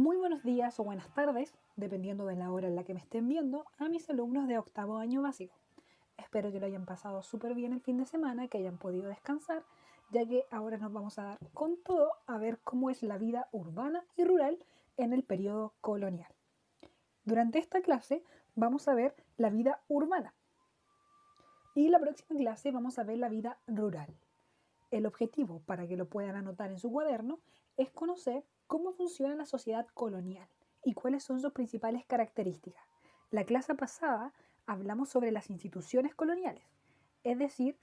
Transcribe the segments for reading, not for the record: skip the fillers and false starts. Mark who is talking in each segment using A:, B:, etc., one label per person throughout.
A: Muy buenos días o buenas tardes, dependiendo de la hora en la que me estén viendo, a mis alumnos de octavo año básico. Espero que lo hayan pasado súper bien el fin de semana, que hayan podido descansar, ya que ahora nos vamos a dar con todo a ver cómo es la vida urbana y rural en el periodo colonial. Durante esta clase vamos a ver la vida urbana y la próxima clase vamos a ver la vida rural. El objetivo, para que lo puedan anotar en su cuaderno, es conocer cómo funciona la sociedad colonial y cuáles son sus principales características. La clase pasada hablamos sobre las instituciones coloniales, es decir,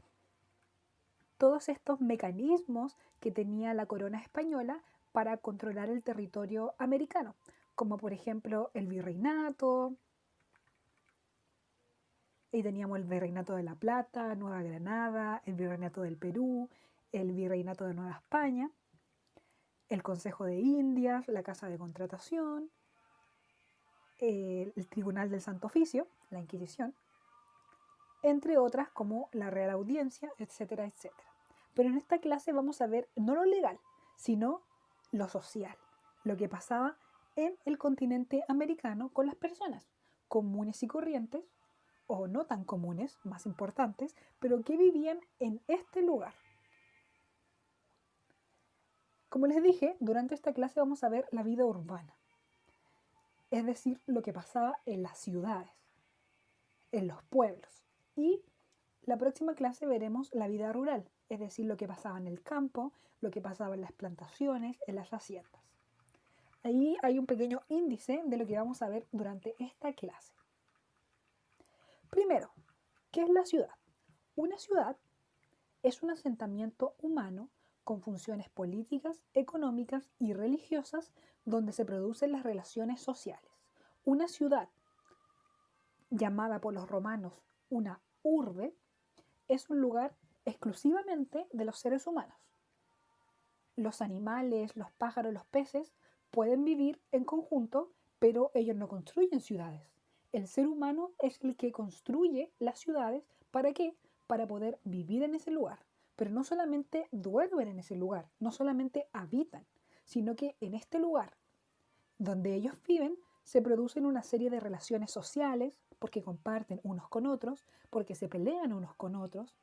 A: todos estos mecanismos que tenía la corona española para controlar el territorio americano, como por ejemplo el virreinato, y teníamos el virreinato de La Plata, Nueva Granada, el virreinato del Perú, el virreinato de Nueva España, el Consejo de Indias, la Casa de Contratación, el Tribunal del Santo Oficio, la Inquisición, entre otras como la Real Audiencia, etcétera, etcétera. Pero en esta clase vamos a ver no lo legal, sino lo social, lo que pasaba en el continente americano con las personas comunes y corrientes, o no tan comunes, más importantes, pero que vivían en este lugar. Como les dije, durante esta clase vamos a ver la vida urbana, es decir, lo que pasaba en las ciudades, en los pueblos. Y la próxima clase veremos la vida rural, es decir, lo que pasaba en el campo, lo que pasaba en las plantaciones, en las haciendas. Ahí hay un pequeño índice de lo que vamos a ver durante esta clase. Primero, ¿qué es la ciudad? Una ciudad es un asentamiento humano con funciones políticas, económicas y religiosas donde se producen las relaciones sociales. Una ciudad, llamada por los romanos una urbe, es un lugar exclusivamente de los seres humanos. Los animales, los pájaros, los peces pueden vivir en conjunto, pero ellos no construyen ciudades. El ser humano es el que construye las ciudades. ¿Para qué? Para poder vivir en ese lugar. Pero no solamente duermen en ese lugar, no solamente habitan, sino que en este lugar donde ellos viven se producen una serie de relaciones sociales, porque comparten unos con otros, porque se pelean unos con otros,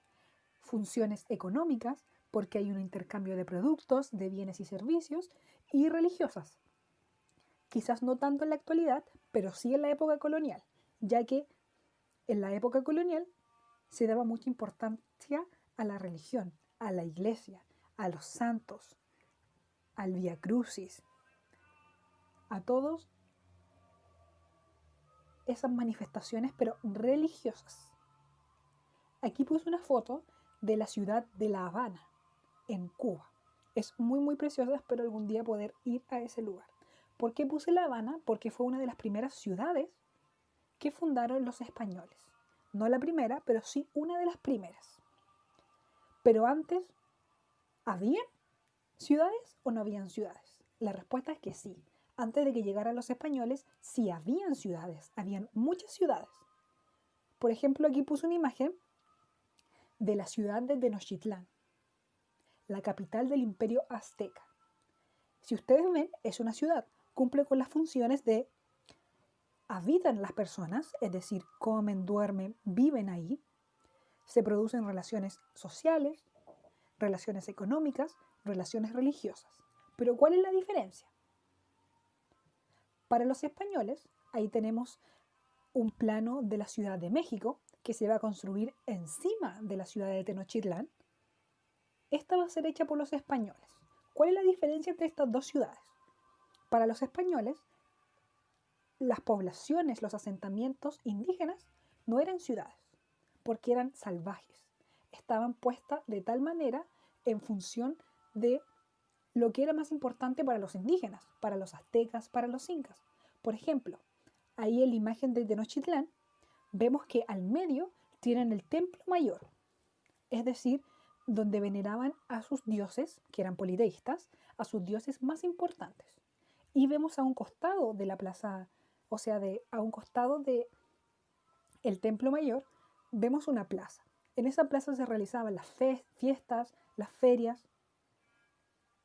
A: funciones económicas, porque hay un intercambio de productos, de bienes y servicios, y religiosas. Quizás no tanto en la actualidad, pero sí en la época colonial, ya que en la época colonial se daba mucha importancia a la religión, a la iglesia, a los santos, al Vía Crucis, a todas esas manifestaciones, pero religiosas. Aquí puse una foto de la ciudad de La Habana, en Cuba. Es muy preciosa, espero algún día poder ir a ese lugar. ¿Por qué puse La Habana? Porque fue una de las primeras ciudades que fundaron los españoles. No la primera, pero sí una de las primeras. Pero antes, ¿habían ciudades o no habían ciudades? La respuesta es que sí. Antes de que llegaran los españoles, sí habían ciudades, habían muchas ciudades. Por ejemplo, aquí puse una imagen de la ciudad de Tenochtitlán, la capital del imperio azteca. Si ustedes ven, es una ciudad, cumple con las funciones de habitan las personas, es decir, comen, duermen, viven ahí, se producen relaciones sociales, relaciones económicas, relaciones religiosas. Pero ¿cuál es la diferencia? Para los españoles, ahí tenemos un plano de la Ciudad de México que se va a construir encima de la ciudad de Tenochtitlán. Esta va a ser hecha por los españoles. ¿Cuál es la diferencia entre estas dos ciudades? Para los españoles, las poblaciones, los asentamientos indígenas no eran ciudades, porque eran salvajes. Estaban puestas de tal manera en función de lo que era más importante para los indígenas, para los aztecas, para los incas. Por ejemplo, ahí en la imagen de Tenochtitlán vemos que al medio tienen el templo mayor, es decir, donde veneraban a sus dioses, que eran politeístas, a sus dioses más importantes. Y vemos a un costado de la plaza, o sea, a un costado de el templo mayor, vemos una plaza. En esa plaza se realizaban las fiestas, las ferias,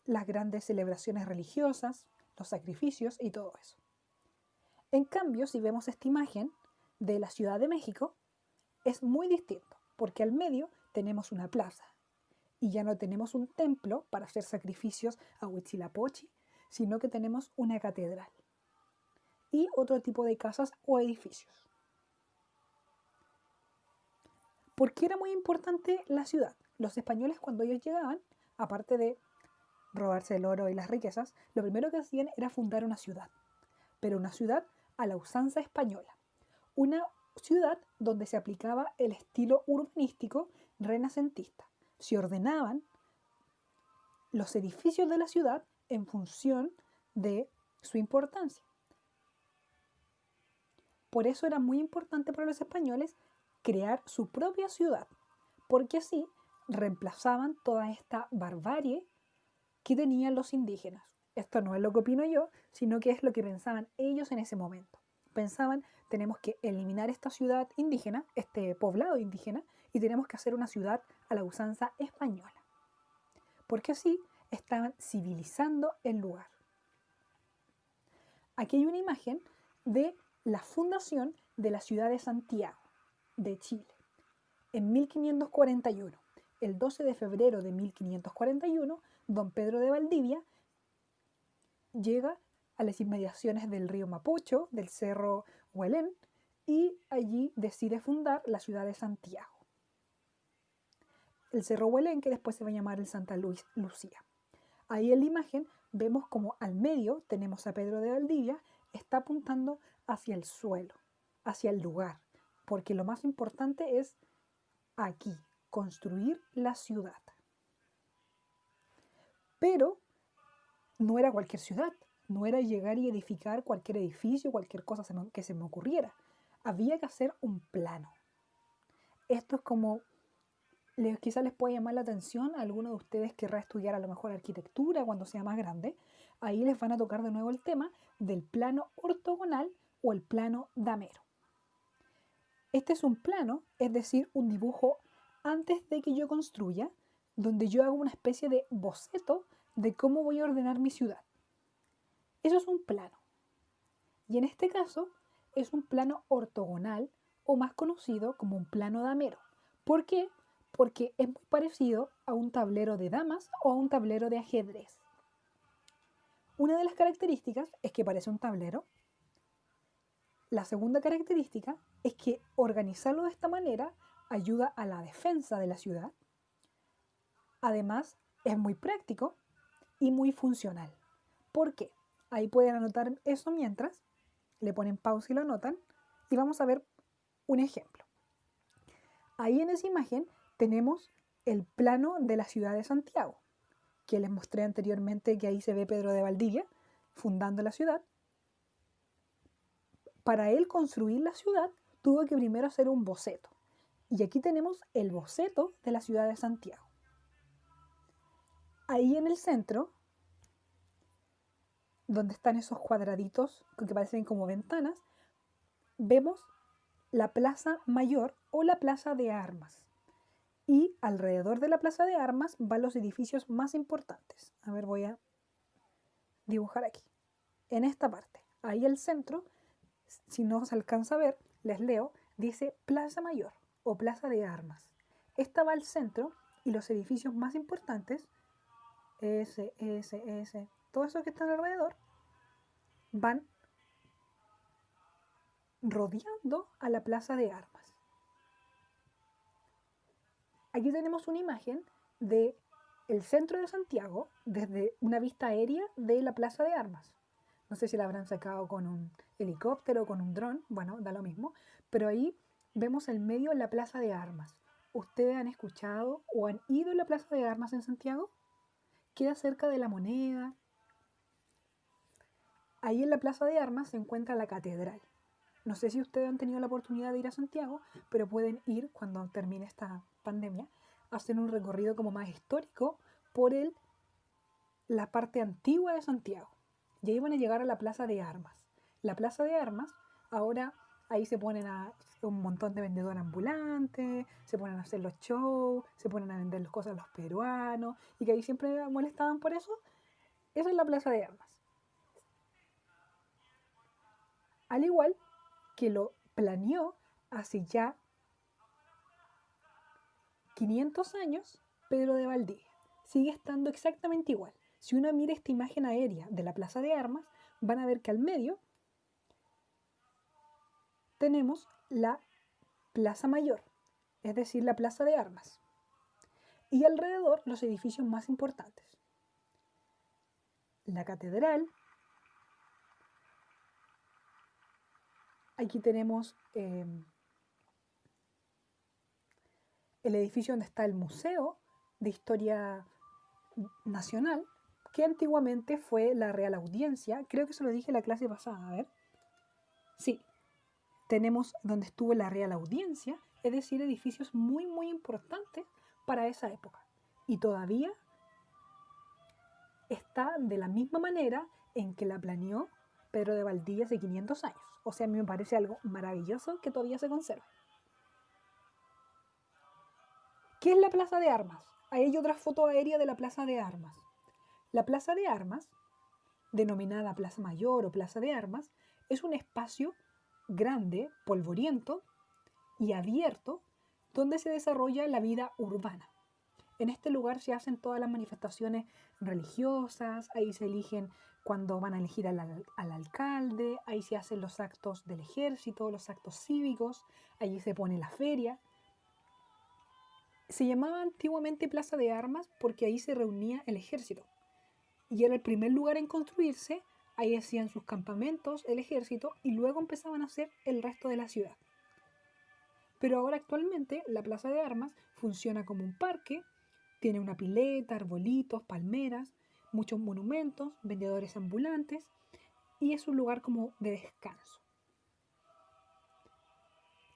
A: las grandes celebraciones religiosas, los sacrificios y todo eso. En cambio, si vemos esta imagen de la Ciudad de México, es muy distinto, porque al medio tenemos una plaza y ya no tenemos un templo para hacer sacrificios a Huitzilopochtli, sino que tenemos una catedral y otro tipo de casas o edificios. ¿Por qué era muy importante la ciudad? Los españoles, cuando ellos llegaban, aparte de robarse el oro y las riquezas, lo primero que hacían era fundar una ciudad, pero una ciudad a la usanza española, una ciudad donde se aplicaba el estilo urbanístico renacentista. Se ordenaban los edificios de la ciudad en función de su importancia. Por eso era muy importante para los españoles crear su propia ciudad, porque así reemplazaban toda esta barbarie que tenían los indígenas. Esto no es lo que opino yo, sino que es lo que pensaban ellos en ese momento. Pensaban, tenemos que eliminar esta ciudad indígena, este poblado indígena, y tenemos que hacer una ciudad a la usanza española. Porque así estaban civilizando el lugar. Aquí hay una imagen de la fundación de la ciudad de Santiago, de Chile, en 1541. El 12 de febrero de 1541, don Pedro de Valdivia llega a las inmediaciones del río Mapocho, del cerro Huelén, y allí decide fundar la ciudad de Santiago. El cerro Huelén, que después se va a llamar el Santa Lucía. Ahí en la imagen vemos como al medio tenemos a Pedro de Valdivia, está apuntando hacia el suelo, hacia el lugar, porque lo más importante es aquí, construir la ciudad. Pero no era cualquier ciudad, no era llegar y edificar cualquier edificio, cualquier cosa que se me ocurriera. Había que hacer un plano. Esto es como, quizás les puede llamar la atención a alguno de ustedes que querrá estudiar a lo mejor arquitectura cuando sea más grande. Ahí les van a tocar de nuevo el tema del plano ortogonal o el plano damero. Este es un plano, es decir, un dibujo antes de que yo construya, donde yo hago una especie de boceto de cómo voy a ordenar mi ciudad. Eso es un plano. Y en este caso es un plano ortogonal o más conocido como un plano damero. ¿Por qué? Porque es muy parecido a un tablero de damas o a un tablero de ajedrez. Una de las características es que parece un tablero. La segunda característica es que organizarlo de esta manera ayuda a la defensa de la ciudad. Además, es muy práctico y muy funcional. ¿Por qué? Ahí pueden anotar eso mientras, le ponen pausa y lo anotan, y vamos a ver un ejemplo. Ahí en esa imagen tenemos el plano de la ciudad de Santiago, que les mostré anteriormente, que ahí se ve Pedro de Valdivia fundando la ciudad. Para él construir la ciudad tuvo que primero hacer un boceto. Y aquí tenemos el boceto de la ciudad de Santiago. Ahí en el centro, donde están esos cuadraditos que parecen como ventanas, vemos la Plaza Mayor o la Plaza de Armas. Y alrededor de la Plaza de Armas van los edificios más importantes. A ver, voy a dibujar aquí. En esta parte, ahí el centro, si no se alcanza a ver, les leo, dice Plaza Mayor o Plaza de Armas. Esta va al centro y los edificios más importantes, todo eso que están alrededor, van rodeando a la Plaza de Armas. Aquí tenemos una imagen de el centro de Santiago desde una vista aérea de la Plaza de Armas. No sé si la habrán sacado con un helicóptero o con un dron, bueno, da lo mismo, pero ahí vemos el medio de la Plaza de Armas. ¿Ustedes han escuchado o han ido a la Plaza de Armas en Santiago? Queda cerca de la Moneda. Ahí en la Plaza de Armas se encuentra la catedral. No sé si ustedes han tenido la oportunidad de ir a Santiago, pero pueden ir cuando termine esta pandemia, a hacer un recorrido como más histórico por la parte antigua de Santiago. Y ahí van a llegar a la Plaza de Armas. La Plaza de Armas, ahora ahí se ponen a un montón de vendedores ambulantes, se ponen a hacer los shows, se ponen a vender las cosas a los peruanos, y que ahí siempre molestaban por eso. Esa es la Plaza de Armas. al igual que lo planeó hace ya 500 años Pedro de Valdivia. Sigue estando exactamente igual. Si uno mira esta imagen aérea de la Plaza de Armas, van a ver que al medio tenemos la Plaza Mayor, es decir, la Plaza de Armas, y alrededor los edificios más importantes. La catedral, aquí tenemos el edificio donde está el Museo de Historia Nacional, que antiguamente fue la Real Audiencia. Creo que se lo dije en la clase pasada, a ver. Sí, tenemos donde estuvo la Real Audiencia, es decir, edificios muy, muy importantes para esa época. Y todavía está de la misma manera en que la planeó Pedro de Valdivia hace 500 años. O sea, a mí me parece algo maravilloso que todavía se conserve. ¿Qué es la Plaza de Armas? Ahí hay otra foto aérea de la Plaza de Armas. La Plaza de Armas, denominada Plaza Mayor o Plaza de Armas, es un espacio grande, polvoriento y abierto donde se desarrolla la vida urbana. En este lugar se hacen todas las manifestaciones religiosas, ahí se eligen cuando van a elegir al alcalde, ahí se hacen los actos del ejército, los actos cívicos, allí se pone la feria. Se llamaba antiguamente Plaza de Armas porque ahí se reunía el ejército. Y era el primer lugar en construirse, ahí hacían sus campamentos el ejército y luego empezaban a hacer el resto de la ciudad. Pero ahora actualmente la Plaza de Armas funciona como un parque, tiene una pileta, arbolitos, palmeras, muchos monumentos, vendedores ambulantes y es un lugar como de descanso.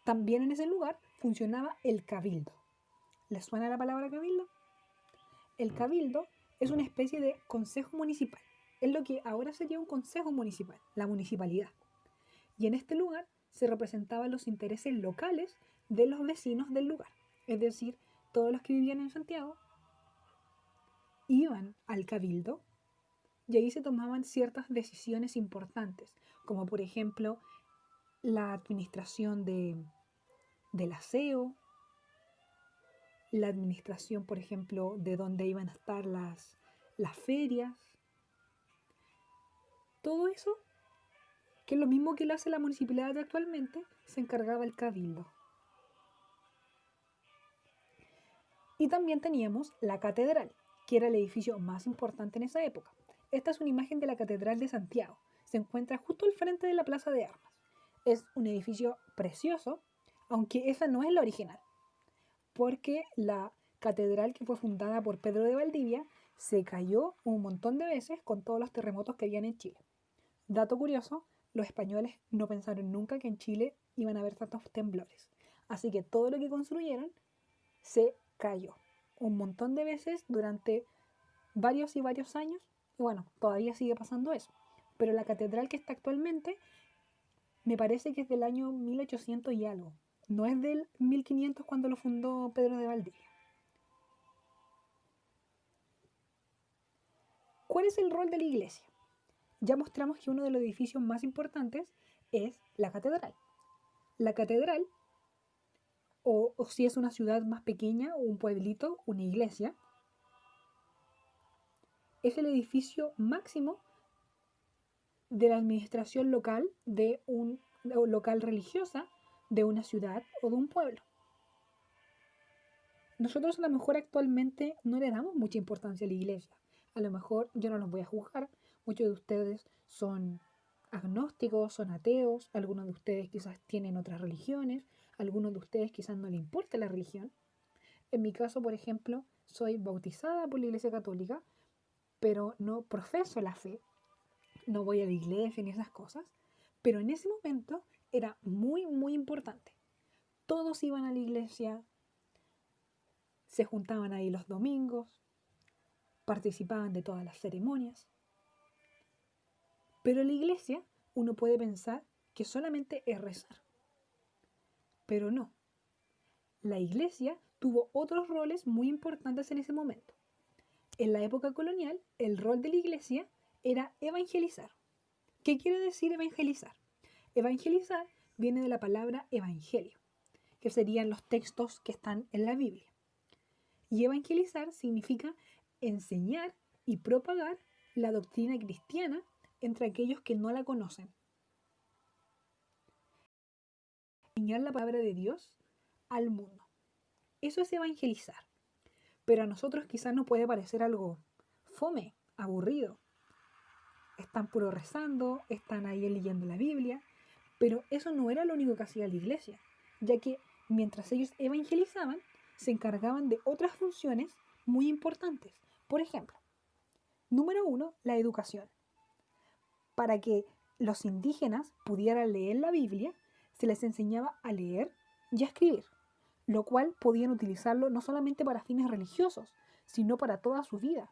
A: También en ese lugar funcionaba el cabildo. ¿Les suena la palabra cabildo? El cabildo es una especie de consejo municipal. Es lo que ahora sería un consejo municipal, la municipalidad. Y en este lugar se representaban los intereses locales de los vecinos del lugar. Es decir, todos los que vivían en Santiago iban al cabildo y ahí se tomaban ciertas decisiones importantes, como por ejemplo la administración del aseo, la administración, por ejemplo, de dónde iban a estar las ferias. Todo eso, que es lo mismo que lo hace la municipalidad actualmente, se encargaba el cabildo. Y también teníamos la catedral, que era el edificio más importante en esa época. Esta es una imagen de la Catedral de Santiago. Se encuentra justo al frente de la Plaza de Armas. Es un edificio precioso, aunque esa no es la original, porque la catedral que fue fundada por Pedro de Valdivia se cayó un montón de veces con todos los terremotos que habían en Chile. Dato curioso, los españoles no pensaron nunca que en Chile iban a haber tantos temblores. Así que todo lo que construyeron se cayó un montón de veces durante varios y varios años. Y bueno, todavía sigue pasando eso. Pero la catedral que está actualmente me parece que es del año 1800 y algo. No es del 1500 cuando lo fundó Pedro de Valdivia. ¿Cuál es el rol de la iglesia? Ya mostramos que uno de los edificios más importantes es la catedral. La catedral, o si es una ciudad más pequeña o un pueblito, una iglesia, es el edificio máximo de la administración local de un local religiosa de una ciudad o de un pueblo. Nosotros a lo mejor actualmente no le damos mucha importancia a la iglesia. A lo mejor yo no los voy a juzgar. Muchos de ustedes son agnósticos, son ateos, algunos de ustedes quizás tienen otras religiones, algunos de ustedes quizás no les importa la religión. En mi caso, por ejemplo, soy bautizada por la Iglesia Católica, pero no profeso la fe, no voy a la iglesia ni esas cosas, pero en ese momento era muy, muy importante. Todos iban a la iglesia, se juntaban ahí los domingos, participaban de todas las ceremonias. Pero en la iglesia uno puede pensar que solamente es rezar. Pero no. La iglesia tuvo otros roles muy importantes en ese momento. En la época colonial, el rol de la iglesia era evangelizar. ¿Qué quiere decir evangelizar? Evangelizar viene de la palabra evangelio, que serían los textos que están en la Biblia. Y evangelizar significa enseñar y propagar la doctrina cristiana entre aquellos que no la conocen. Enseñar la palabra de Dios al mundo. Eso es evangelizar. Pero a nosotros quizás nos puede parecer algo fome, aburrido. Están puro rezando, están ahí leyendo la Biblia, pero eso no era lo único que hacía la iglesia, ya que mientras ellos evangelizaban, se encargaban de otras funciones muy importantes. Por ejemplo, número 1, la educación. Para que los indígenas pudieran leer la Biblia, se les enseñaba a leer y a escribir, lo cual podían utilizarlo no solamente para fines religiosos, sino para toda su vida.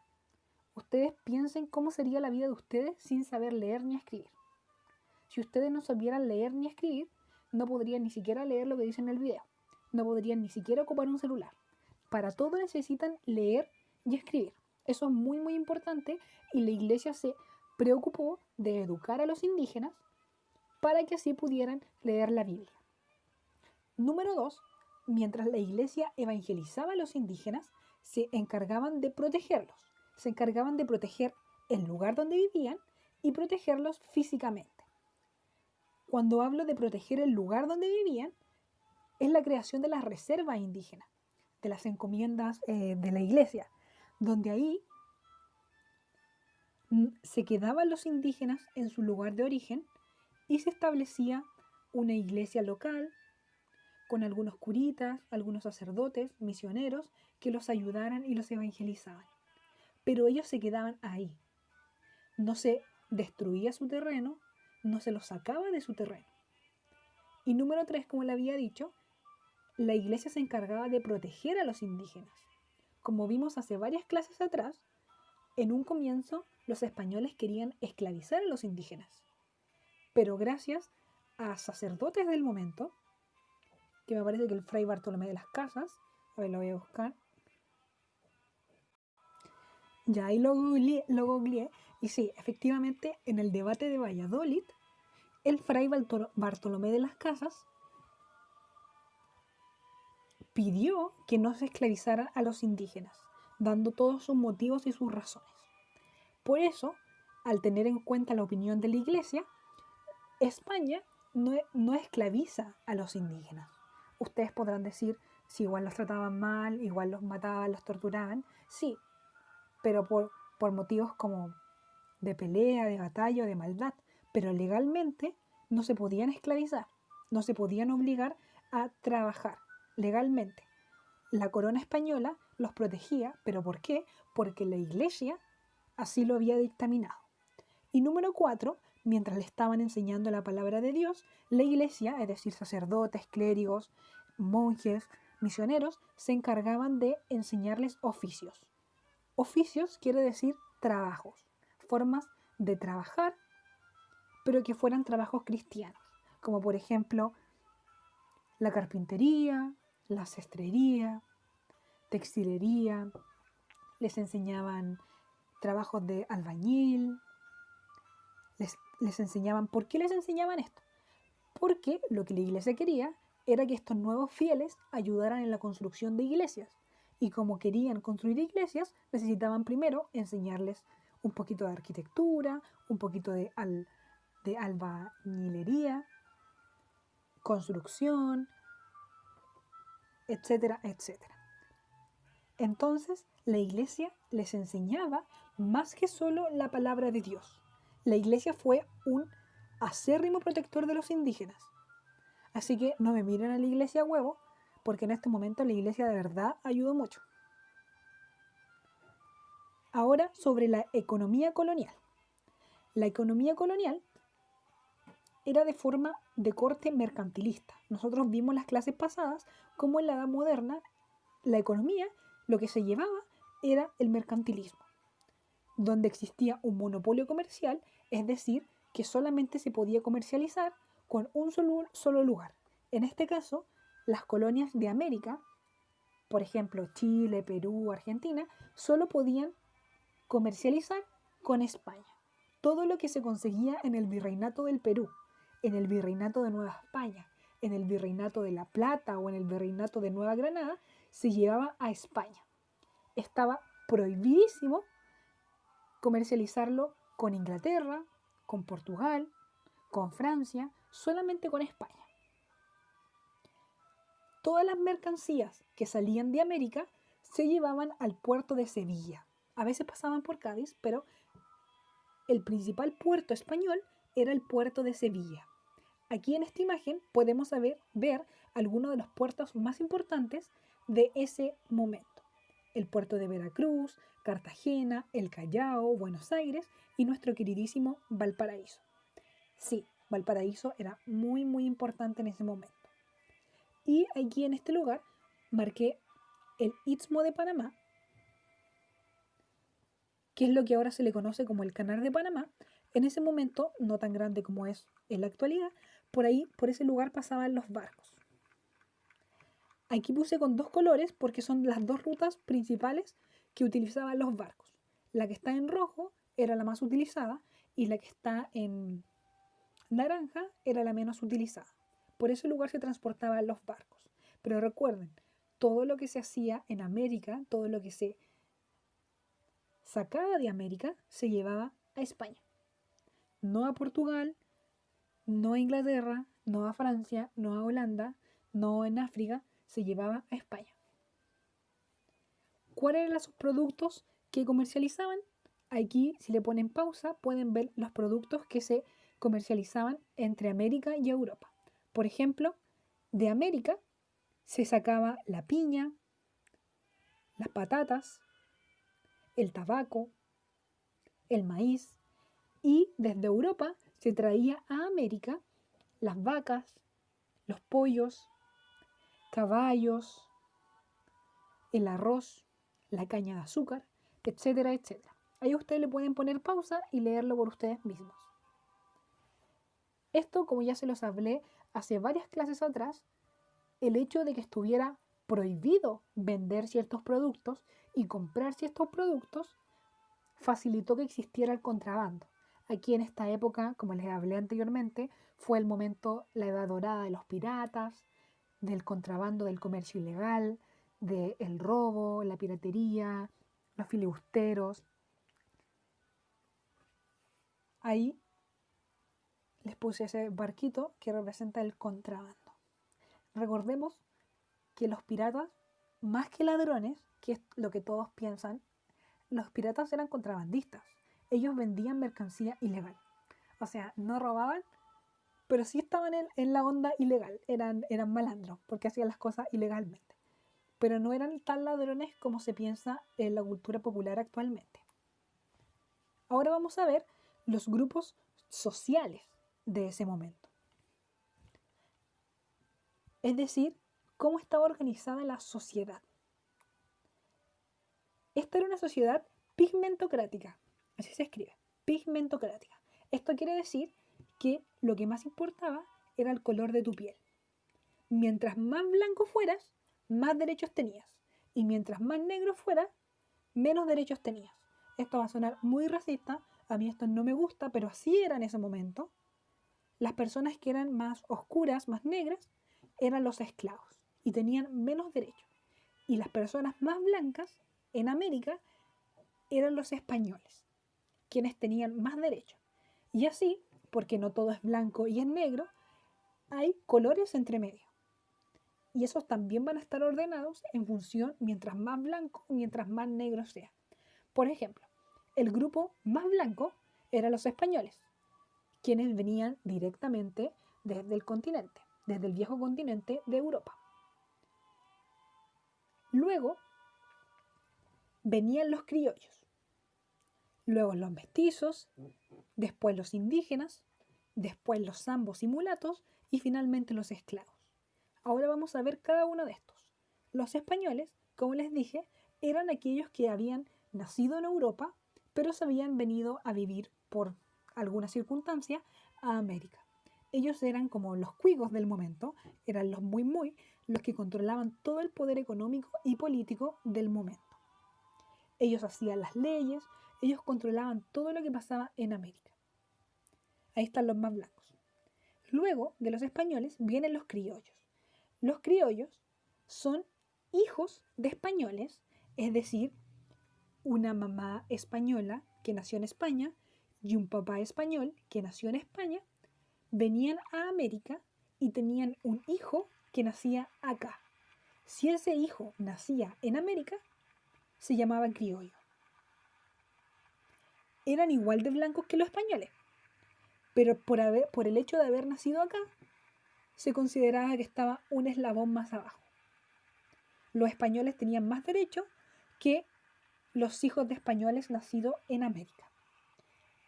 A: Ustedes piensen cómo sería la vida de ustedes sin saber leer ni escribir. Si ustedes no supieran leer ni escribir, no podrían ni siquiera leer lo que dice en el video. No podrían ni siquiera ocupar un celular. Para todo necesitan leer y escribir. Eso es muy, muy importante y la iglesia se preocupó de educar a los indígenas para que así pudieran leer la Biblia. Número 2, mientras la iglesia evangelizaba a los indígenas, se encargaban de protegerlos. Se encargaban de proteger el lugar donde vivían y protegerlos físicamente. Cuando hablo de proteger el lugar donde vivían, es la creación de las reservas indígenas, de las encomiendas de la iglesia, donde ahí se quedaban los indígenas en su lugar de origen y se establecía una iglesia local con algunos curitas, algunos sacerdotes, misioneros que los ayudaran y los evangelizaban. Pero ellos se quedaban ahí. No se destruía su terreno, no se los sacaba de su terreno. Y número 3, como le había dicho, la iglesia se encargaba de proteger a los indígenas. Como vimos hace varias clases atrás, en un comienzo los españoles querían esclavizar a los indígenas. Pero gracias a sacerdotes del momento, que me parece que el fray Bartolomé de las Casas, a ver, lo voy a buscar, ya ahí lo googleé, y sí, efectivamente, en el debate de Valladolid, el fray Bartolomé de las Casas pidió que no se esclavizaran a los indígenas, dando todos sus motivos y sus razones. Por eso, al tener en cuenta la opinión de la iglesia, España no esclaviza a los indígenas. Ustedes podrán decir, si igual los trataban mal, igual los mataban, los torturaban, sí, pero por motivos como de pelea, de batalla o de maldad. Pero legalmente no se podían esclavizar, no se podían obligar a trabajar legalmente. La corona española los protegía, ¿pero por qué? Porque la iglesia así lo había dictaminado. Y número 4, mientras le estaban enseñando la palabra de Dios, la iglesia, es decir, sacerdotes, clérigos, monjes, misioneros, se encargaban de enseñarles oficios. Oficios quiere decir trabajos, formas de trabajar, pero que fueran trabajos cristianos, como por ejemplo la carpintería, la cestrería, textilería, les enseñaban trabajos de albañil, les enseñaban. ¿Por qué les enseñaban esto? Porque lo que la iglesia quería era que estos nuevos fieles ayudaran en la construcción de iglesias. Y como querían construir iglesias, necesitaban primero enseñarles un poquito de arquitectura, un poquito de albañilería, construcción, etcétera, etcétera. Entonces, la iglesia les enseñaba más que solo la palabra de Dios. La iglesia fue un acérrimo protector de los indígenas. Así que no me miren a la iglesia a huevo, porque en este momento la iglesia de verdad ayudó mucho. Ahora sobre la economía colonial. La economía colonial era de forma de corte mercantilista. Nosotros vimos las clases pasadas cómo en la Edad Moderna la economía lo que se llevaba era el mercantilismo, donde existía un monopolio comercial, es decir, que solamente se podía comercializar con un solo lugar. En este caso, las colonias de América, por ejemplo Chile, Perú, Argentina, solo podían comercializar con España. Todo lo que se conseguía en el virreinato del Perú, en el Virreinato de Nueva España, en el Virreinato de La Plata o en el Virreinato de Nueva Granada, se llevaba a España. Estaba prohibidísimo comercializarlo con Inglaterra, con Portugal, con Francia, solamente con España. Todas las mercancías que salían de América se llevaban al puerto de Sevilla. A veces pasaban por Cádiz, pero el principal puerto español era el puerto de Sevilla. Aquí en esta imagen podemos ver algunos de los puertos más importantes de ese momento. El puerto de Veracruz, Cartagena, El Callao, Buenos Aires y nuestro queridísimo Valparaíso. Sí, Valparaíso era muy importante en ese momento. Y aquí en este lugar marqué el Istmo de Panamá, que es lo que ahora se le conoce como el Canal de Panamá. En ese momento, no tan grande como es en la actualidad, por ese lugar pasaban los barcos. Aquí puse con dos colores porque son las dos rutas principales que utilizaban los barcos. La que está en rojo era la más utilizada y la que está en naranja era la menos utilizada. Por ese lugar se transportaban los barcos. Pero recuerden, todo lo que se hacía en América, todo lo que se sacaba de América, se llevaba a España. No a Portugal, no a Inglaterra, no a Francia, no a Holanda, no en África, se llevaba a España. ¿Cuáles eran los productos que comercializaban? Aquí, si le ponen pausa, pueden ver los productos que se comercializaban entre América y Europa. Por ejemplo, de América se sacaba la piña, las patatas, el tabaco, el maíz, y desde Europa se traía a América las vacas, los pollos, caballos, el arroz, la caña de azúcar, etcétera, etcétera. Ahí ustedes le pueden poner pausa y leerlo por ustedes mismos. Esto, como ya se los hablé hace varias clases atrás, el hecho de que estuviera prohibido vender ciertos productos y comprar ciertos productos facilitó que existiera el contrabando. Aquí en esta época, como les hablé anteriormente, fue el momento, la edad dorada de los piratas, del contrabando, del comercio ilegal, del robo, la piratería, los filibusteros. Ahí les puse ese barquito que representa el contrabando. Recordemos que los piratas, más que ladrones, que es lo que todos piensan, los piratas eran contrabandistas. Ellos vendían mercancía ilegal. O sea, no robaban, pero sí estaban en la onda ilegal. Eran malandros, porque hacían las cosas ilegalmente. Pero no eran tan ladrones como se piensa en la cultura popular actualmente. Ahora vamos a ver los grupos sociales de ese momento. Es decir, cómo estaba organizada la sociedad. Esta era una sociedad pigmentocrática, así se escribe, pigmentocrática. Esto quiere decir que lo que más importaba era el color de tu piel. Mientras más blanco fueras, más derechos tenías. Y mientras más negro fueras, menos derechos tenías. Esto va a sonar muy racista, a mí esto no me gusta, pero así era en ese momento. Las personas que eran más oscuras, más negras, eran los esclavos y tenían menos derechos. Y las personas más blancas en América eran los españoles, quienes tenían más derechos. Y así, porque no todo es blanco y es negro, hay colores entre medio. Y esos también van a estar ordenados en función mientras más blanco, mientras más negro sea. Por ejemplo, el grupo más blanco eran los españoles, quienes venían directamente desde el continente, desde el viejo continente de Europa. Luego venían los criollos, luego los mestizos, después los indígenas, después los zambos y mulatos y finalmente los esclavos. Ahora vamos a ver cada uno de estos. Los españoles, como les dije, eran aquellos que habían nacido en Europa, pero se habían venido a vivir por alguna circunstancia a América. Ellos eran como los cuigos del momento, eran los muy, los que controlaban todo el poder económico y político del momento. Ellos hacían las leyes, ellos controlaban todo lo que pasaba en América. Ahí están los más blancos. Luego de los españoles vienen los criollos. Los criollos son hijos de españoles, es decir, una mamá española que nació en España y un papá español que nació en España, venían a América y tenían un hijo que nacía acá. Si ese hijo nacía en América, se llamaba criollo. Eran igual de blancos que los españoles, pero por el hecho de haber nacido acá, se consideraba que estaba un eslabón más abajo. Los españoles tenían más derecho que los hijos de españoles nacidos en América.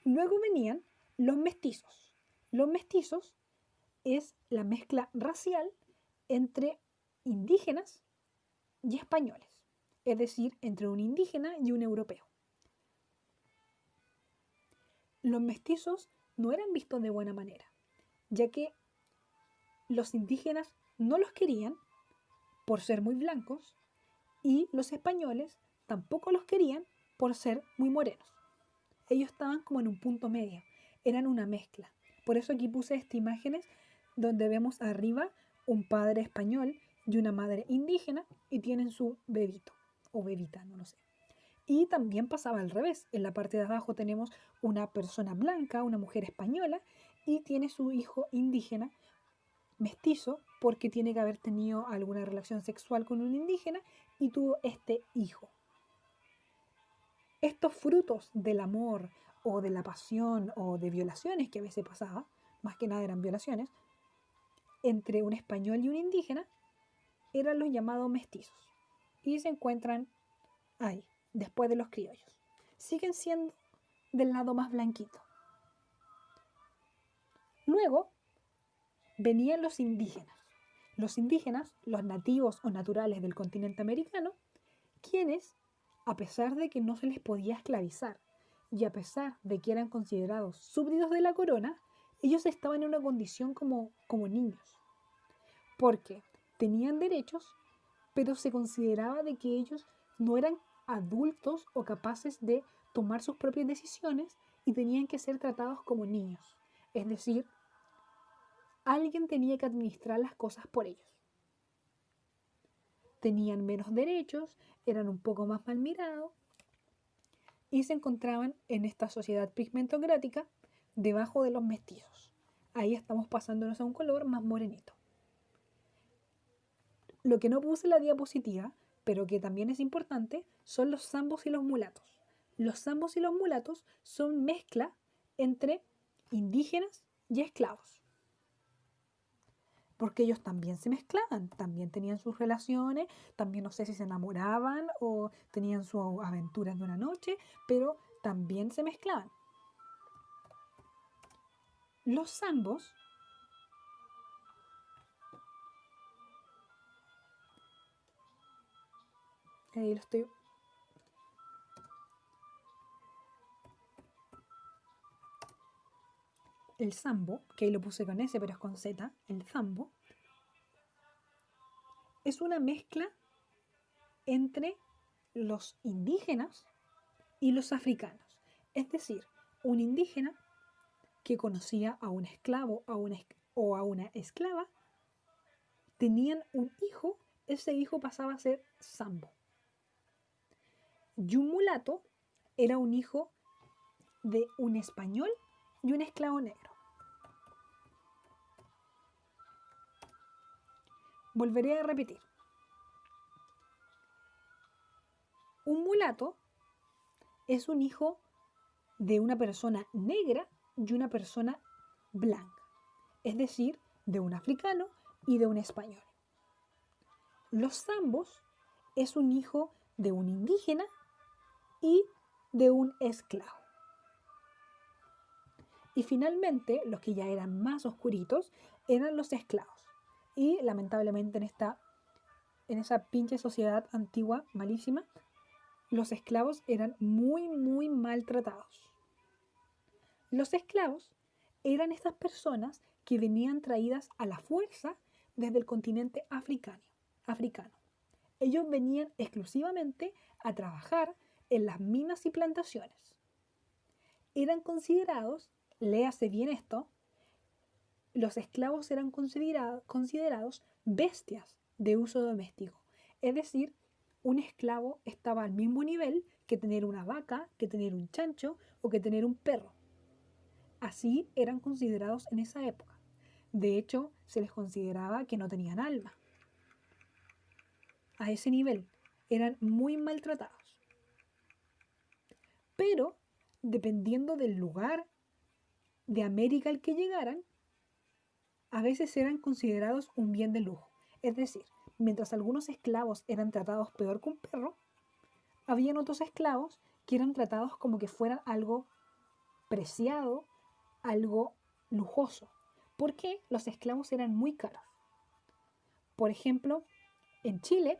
A: Luego venían los mestizos. Los mestizos es la mezcla racial entre indígenas y españoles, es decir, entre un indígena y un europeo. Los mestizos no eran vistos de buena manera, ya que los indígenas no los querían por ser muy blancos y los españoles tampoco los querían por ser muy morenos. Ellos estaban como en un punto medio, eran una mezcla. Por eso aquí puse estas imágenes donde vemos arriba un padre español y una madre indígena y tienen su bebito o bebita, no lo sé. Y también pasaba al revés. En la parte de abajo tenemos una persona blanca, una mujer española, y tiene su hijo indígena, mestizo, porque tiene que haber tenido alguna relación sexual con un indígena y tuvo este hijo. Estos frutos del amor o de la pasión o de violaciones que a veces pasaba, más que nada eran violaciones, entre un español y un indígena, eran los llamados mestizos. Y se encuentran ahí, después de los criollos. Siguen siendo del lado más blanquito. Luego venían los indígenas. Los indígenas, los nativos o naturales del continente americano, quienes, a pesar de que no se les podía esclavizar y a pesar de que eran considerados súbditos de la corona, ellos estaban en una condición como niños, porque tenían derechos, pero se consideraba de que ellos no eran adultos o capaces de tomar sus propias decisiones y tenían que ser tratados como niños. Es decir, alguien tenía que administrar las cosas por ellos. Tenían menos derechos, eran un poco más mal mirados y se encontraban en esta sociedad pigmentocrática debajo de los mestizos. Ahí estamos pasándonos a un color más morenito. Lo que no puse en la diapositiva, pero que también es importante, son los zambos y los mulatos. Los zambos y los mulatos son mezcla entre indígenas y esclavos. Porque ellos también se mezclaban, también tenían sus relaciones, también no sé si se enamoraban o tenían sus aventuras de una noche, pero también se mezclaban. Los zambos ahí lo estoy. El zambo, que ahí lo puse con S pero es con Z, el zambo, es una mezcla entre los indígenas y los africanos. Es decir, un indígena que conocía a un esclavo o a una esclava, tenían un hijo, ese hijo pasaba a ser zambo. Y un mulato era un hijo de un español y un esclavo negro. Volveré a repetir. Un mulato es un hijo de una persona negra y una persona blanca, es decir, de un africano y de un español. Los zambos es un hijo de un indígena y de un esclavo. Y finalmente, los que ya eran más oscuritos eran los esclavos. Y lamentablemente en esa pinche sociedad antigua, malísima, los esclavos eran muy, muy maltratados. Los esclavos eran estas personas que venían traídas a la fuerza desde el continente africano. Ellos venían exclusivamente a trabajar en las minas y plantaciones. Eran considerados, léase bien esto, los esclavos eran considerados bestias de uso doméstico. Es decir, un esclavo estaba al mismo nivel que tener una vaca, que tener un chancho o que tener un perro. Así eran considerados en esa época. De hecho, se les consideraba que no tenían alma. A ese nivel eran muy maltratados. Pero, dependiendo del lugar de América al que llegaran, a veces eran considerados un bien de lujo. Es decir, mientras algunos esclavos eran tratados peor que un perro, habían otros esclavos que eran tratados como que fueran algo preciado, algo lujoso. Porque los esclavos eran muy caros. Por ejemplo, en Chile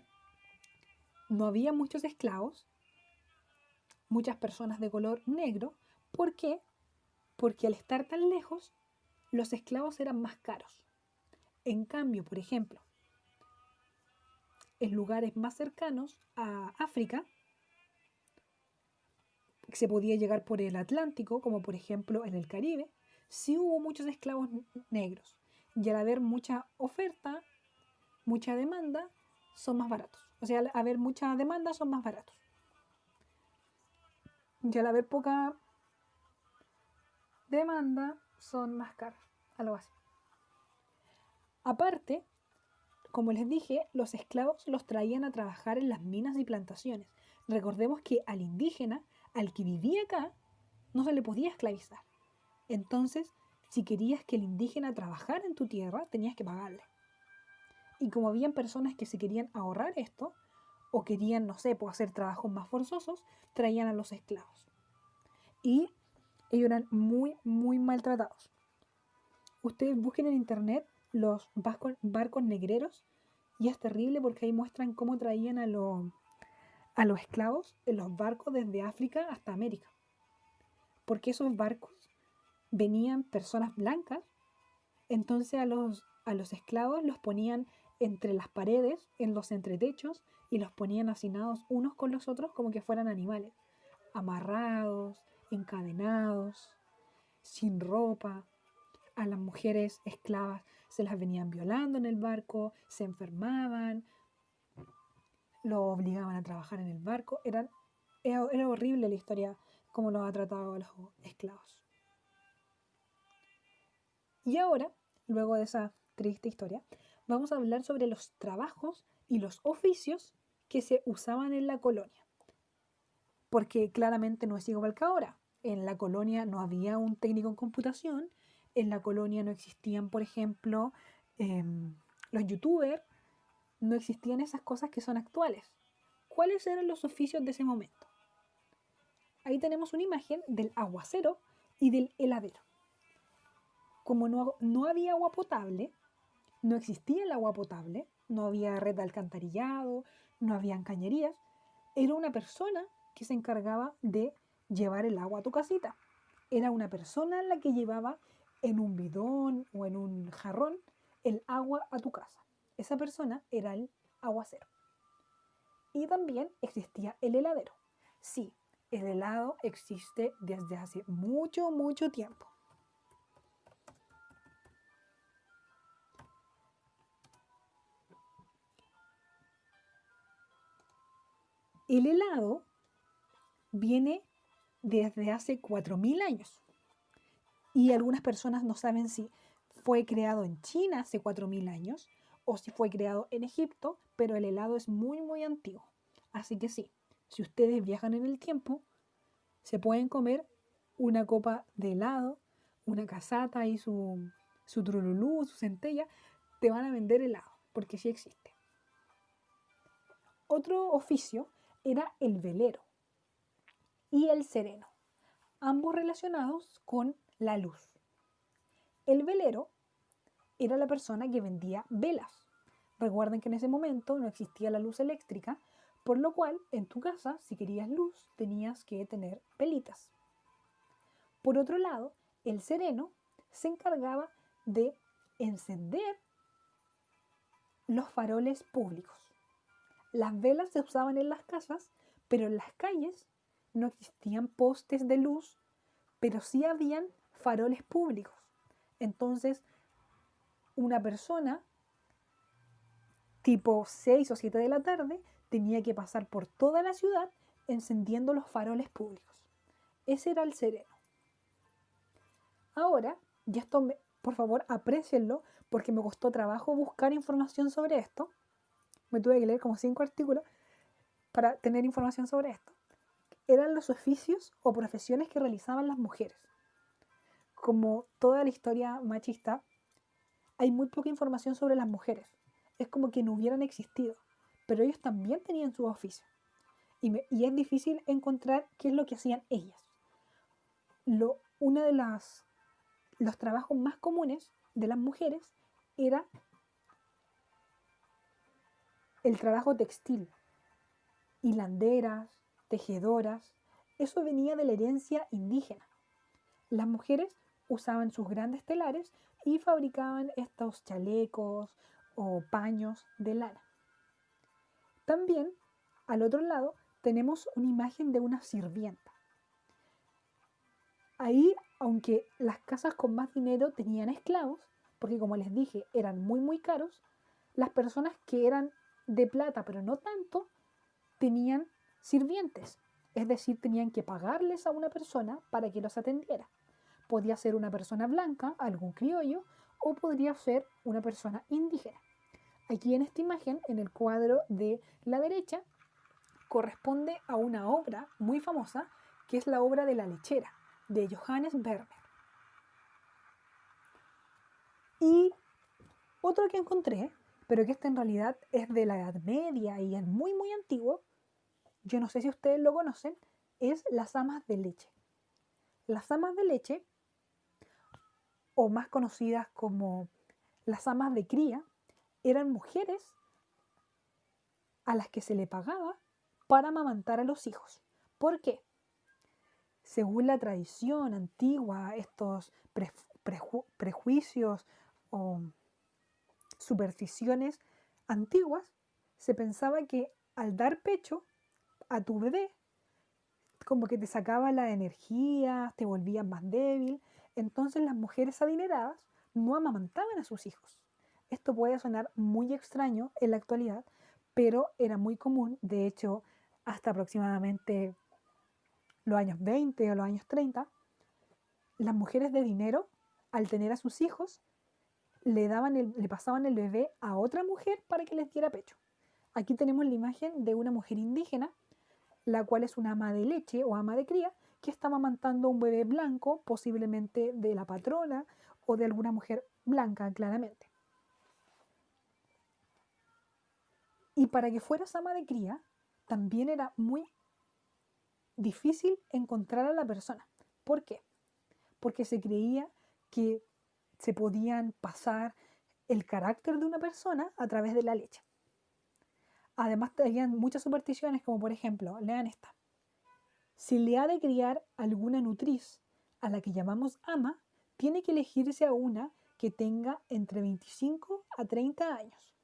A: no había muchos esclavos, muchas personas de color negro. ¿Por qué? Porque al estar tan lejos, los esclavos eran más caros. En cambio, por ejemplo, en lugares más cercanos a África, se podía llegar por el Atlántico, como por ejemplo en el Caribe, sí hubo muchos esclavos negros. Y al haber mucha oferta, mucha demanda, son más baratos. O sea, al haber mucha demanda, son más baratos. Y al haber poca demanda, son más caros. Algo así. Aparte, como les dije, los esclavos los traían a trabajar en las minas y plantaciones. Recordemos que al indígena, al que vivía acá, no se le podía esclavizar. Entonces, si querías que el indígena trabajara en tu tierra, tenías que pagarle. Y como habían personas que se querían ahorrar esto, o querían, no sé, hacer trabajos más forzosos, traían a los esclavos. Y ellos eran muy, muy maltratados. Ustedes busquen en internet los barcos negreros y es terrible porque ahí muestran cómo traían a los esclavos en los barcos desde África hasta América. Porque esos barcos venían personas blancas, entonces a los esclavos los ponían entre las paredes, en los entretechos, y los ponían hacinados unos con los otros como que fueran animales, amarrados, encadenados, sin ropa. A las mujeres esclavas se las venían violando en el barco, se enfermaban, lo obligaban a trabajar en el barco. Era horrible la historia, cómo los ha tratado a los esclavos. Y ahora, luego de esa triste historia, vamos a hablar sobre los trabajos y los oficios que se usaban en la colonia. Porque claramente no es igual que ahora. En la colonia no había un técnico en computación, en la colonia no existían, por ejemplo, los youtubers, no existían esas cosas que son actuales. ¿Cuáles eran los oficios de ese momento? Ahí tenemos una imagen del aguacero y del heladero. Como no había agua potable, no existía el agua potable, no había red de alcantarillado, no habían cañerías, era una persona que se encargaba de llevar el agua a tu casita. Era una persona la que llevaba en un bidón o en un jarrón el agua a tu casa. Esa persona era el aguacero. Y también existía el heladero. Sí, el helado existe desde hace mucho, mucho tiempo. El helado viene desde hace 4000 años. Y algunas personas no saben si fue creado en China hace 4000 años o si fue creado en Egipto, pero el helado es muy, muy antiguo. Así que sí, si ustedes viajan en el tiempo, se pueden comer una copa de helado, una casata y su trululú, su centella, te van a vender helado, porque sí existe. Otro oficio era el velero y el sereno, ambos relacionados con la luz. El velero era la persona que vendía velas. Recuerden que en ese momento no existía la luz eléctrica, por lo cual en tu casa, si querías luz, tenías que tener velitas. Por otro lado, el sereno se encargaba de encender los faroles públicos. Las velas se usaban en las casas, pero en las calles no existían postes de luz, pero sí habían faroles públicos. Entonces, una persona tipo 6 o 7 de la tarde tenía que pasar por toda la ciudad encendiendo los faroles públicos. Ese era el sereno. Ahora, y esto por favor aprécienlo porque me costó trabajo buscar información sobre esto. Me tuve que leer como 5 artículos para tener información sobre esto. Eran los oficios o profesiones que realizaban las mujeres. Como toda la historia machista, hay muy poca información sobre las mujeres. Es como que no hubieran existido, pero ellos también tenían su oficio. Y es difícil encontrar qué es lo que hacían ellas. Uno de los trabajos más comunes de las mujeres era el trabajo textil, hilanderas, tejedoras. Eso venía de la herencia indígena. Las mujeres usaban sus grandes telares y fabricaban estos chalecos o paños de lana. También, al otro lado, tenemos una imagen de una sirvienta. Ahí, aunque las casas con más dinero tenían esclavos, porque como les dije, eran muy muy caros, las personas que eran de plata, pero no tanto, tenían sirvientes. Es decir, tenían que pagarles a una persona para que los atendiera. Podía ser una persona blanca, algún criollo, o podría ser una persona indígena. Aquí en esta imagen, en el cuadro de la derecha, corresponde a una obra muy famosa, que es la obra de La lechera, de Johannes Vermeer. Y otro que encontré, pero que este en realidad es de la Edad Media y es muy muy antiguo, yo no sé si ustedes lo conocen, es las amas de leche. Las amas de leche, o más conocidas como las amas de cría, eran mujeres a las que se le pagaba para amamantar a los hijos. ¿Por qué? Según la tradición antigua, estos prejuicios o supersticiones antiguas, se pensaba que al dar pecho a tu bebé, como que te sacaba la energía, te volvías más débil. Entonces las mujeres adineradas no amamantaban a sus hijos. Esto puede sonar muy extraño en la actualidad, pero era muy común. De hecho, hasta aproximadamente los años 20 o los años 30, las mujeres de dinero, al tener a sus hijos, le pasaban el bebé a otra mujer para que les diera pecho. Aquí tenemos la imagen de una mujer indígena, la cual es una ama de leche o ama de cría, que está amamantando un bebé blanco, posiblemente de la patrona o de alguna mujer blanca, claramente. Y para que fueras ama de cría, también era muy difícil encontrar a la persona. ¿Por qué? Porque se creía que se podían pasar el carácter de una persona a través de la leche. Además, tenían muchas supersticiones, como por ejemplo, lean esta. Si le ha de criar alguna nutriz a la que llamamos ama, tiene que elegirse a una que tenga entre 25 a 30 años,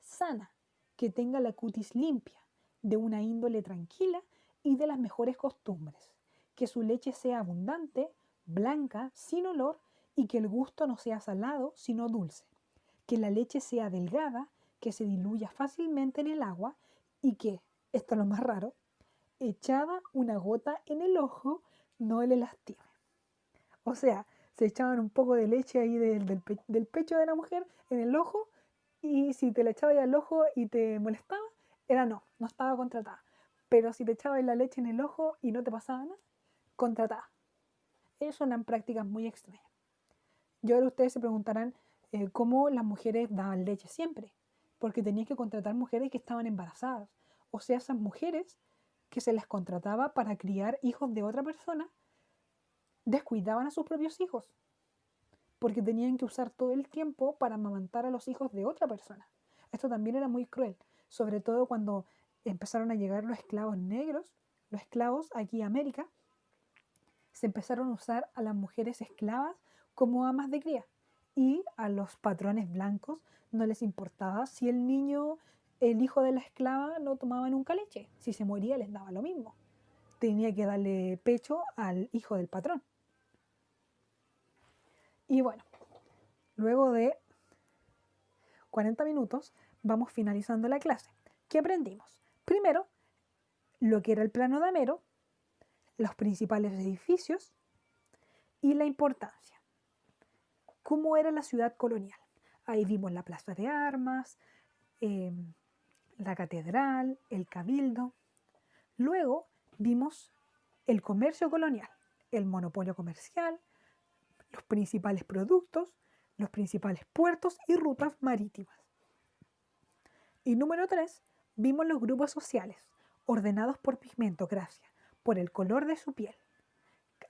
A: sana, que tenga la cutis limpia, de una índole tranquila y de las mejores costumbres, que su leche sea abundante, blanca, sin olor y que el gusto no sea salado, sino dulce, que la leche sea delgada, que se diluya fácilmente en el agua y que, esto es lo más raro, echada una gota en el ojo no le lastime. O sea, se echaban un poco de leche ahí del pecho de la mujer en el ojo y si te la echabas al ojo y te molestaba, no estaba contratada. Pero si te echabas la leche en el ojo y no te pasaba nada, contratada. Eso eran prácticas muy extrañas. Y ahora ustedes se preguntarán cómo las mujeres daban leche siempre, porque tenían que contratar mujeres que estaban embarazadas. O sea, esas mujeres que se les contrataba para criar hijos de otra persona, descuidaban a sus propios hijos, porque tenían que usar todo el tiempo para amamantar a los hijos de otra persona. Esto también era muy cruel, sobre todo cuando empezaron a llegar los esclavos negros, los esclavos aquí a América, se empezaron a usar a las mujeres esclavas como amas de cría y a los patrones blancos no les importaba si el niño, el hijo de la esclava no tomaba nunca leche, si se moría les daba lo mismo, tenía que darle pecho al hijo del patrón. Y bueno, luego de 40 minutos vamos finalizando la clase. ¿Qué aprendimos? Primero, lo que era el plano de Amero, los principales edificios y la importancia. ¿Cómo era la ciudad colonial? Ahí vimos la plaza de armas, la catedral, el cabildo. Luego vimos el comercio colonial, el monopolio comercial, los principales productos, los principales puertos y rutas marítimas. Y número 3, vimos los grupos sociales, ordenados por pigmentocracia, por el color de su piel,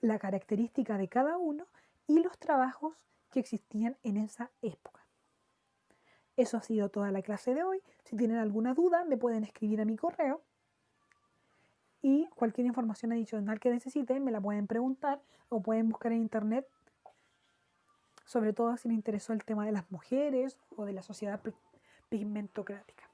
A: la característica de cada uno y los trabajos que existían en esa época. Eso ha sido toda la clase de hoy. Si tienen alguna duda, me pueden escribir a mi correo. Y cualquier información adicional que necesiten, me la pueden preguntar o pueden buscar en internet, sobre todo si les interesó el tema de las mujeres o de la sociedad pigmentocrática.